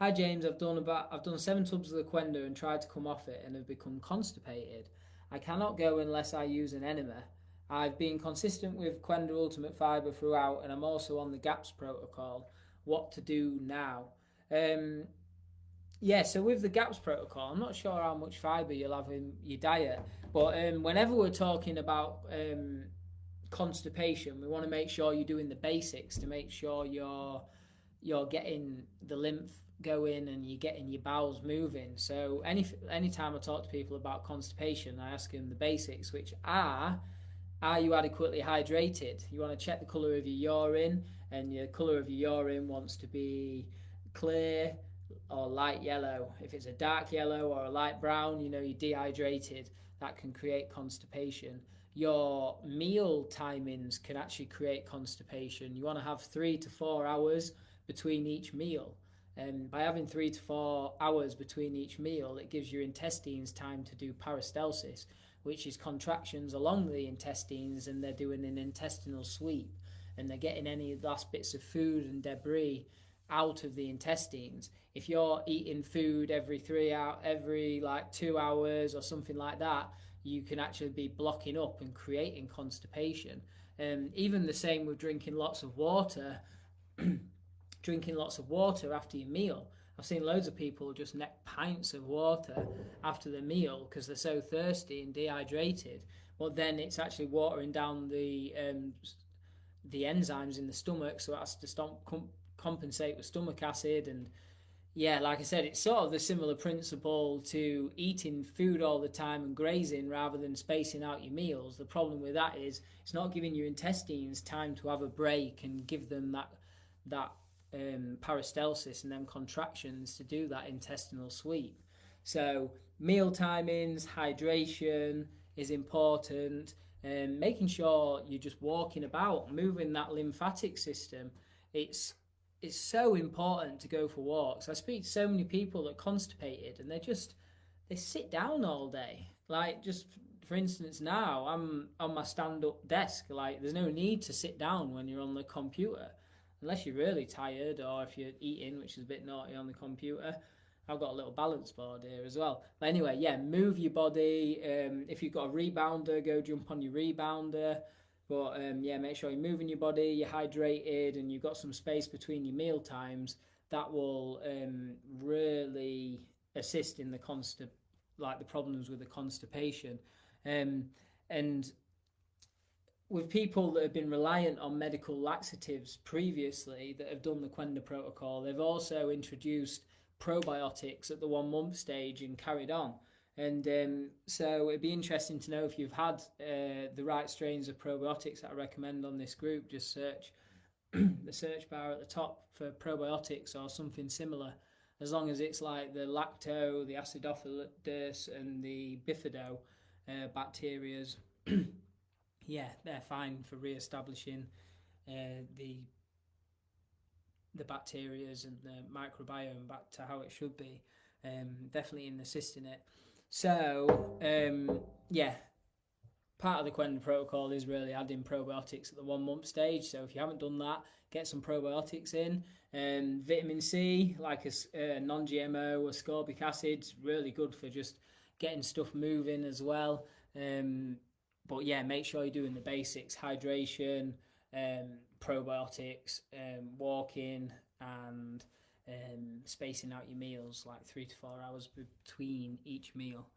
Hi James, I've done 7 tubs of the Qenda and tried to come off it and have become constipated. I cannot go unless I use an enema. I've been consistent with Qenda Ultimate Fibre throughout, and I'm also on the GAPS protocol. What to do now? Um, yeah, so with the GAPS protocol, I'm not sure how much fibre you'll have in your diet, but whenever we're talking about constipation, we want to make sure you're doing the basics to make sure you're getting the lymph going and you're getting your bowels moving. So anytime I talk to people about constipation, I ask them the basics, which are you adequately hydrated? You want to check the colour of your urine, and your colour of your urine wants to be clear or light yellow. If it's a dark yellow or a light brown, you're dehydrated. That can create constipation. Your meal timings can actually create constipation. You want to have 3 to 4 hours between each meal. And by having 3 to 4 hours between each meal, it gives your intestines time to do peristalsis, which is contractions along the intestines, and they're doing an intestinal sweep, and they're getting any last bits of food and debris out of the intestines. If you're eating food every like 2 hours or something like that, you can actually be blocking up and creating constipation. Even the same with drinking lots of water. Drinking lots of water after your meal. I've seen loads of people just neck pints of water after the meal because they're so thirsty and dehydrated. But then it's actually watering down the enzymes in the stomach, so it has to compensate with stomach acid. And yeah, like I said, it's sort of the similar principle to eating food all the time and grazing rather than spacing out your meals. The problem with that is it's not giving your intestines time to have a break and give them that peristalsis and them contractions to do that intestinal sweep. So meal timings, hydration is important, and making sure you're just walking about, moving that lymphatic system. It's it's so important to go for walks. I speak to so many people that are constipated and they sit down all day. Like, just for instance, now I'm on my stand-up desk. Like, there's no need to sit down when you're on the computer, unless you're really tired or if you're eating, which is a bit naughty on the computer. I've got a little balance board here as well. But anyway, yeah, move your body. If you've got a rebounder, go jump on your rebounder. But yeah, make sure you're moving your body, you're hydrated, and you've got some space between your meal times. That will really assist in the problems with the constipation. Um, and with people that have been reliant on medical laxatives previously that have done the Qenda protocol, they've also introduced probiotics at the 1 month stage and carried on. And so it'd be interesting to know if you've had the right strains of probiotics that I recommend on this group. Just search the search bar at the top for probiotics or something similar, as long as it's like the lacto, the acidophilus, and the bifido bacterias. Yeah, they're fine for re-establishing the bacterias and the microbiome back to how it should be. Definitely in assisting it. So yeah, part of the Quen protocol is really adding probiotics at the 1 month stage. So if you haven't done that, get some probiotics in. Vitamin C, like a non-GMO ascorbic acid, really good for just getting stuff moving as well. But yeah, make sure you're doing the basics: hydration, probiotics, walking, and spacing out your meals like 3 to 4 hours between each meal.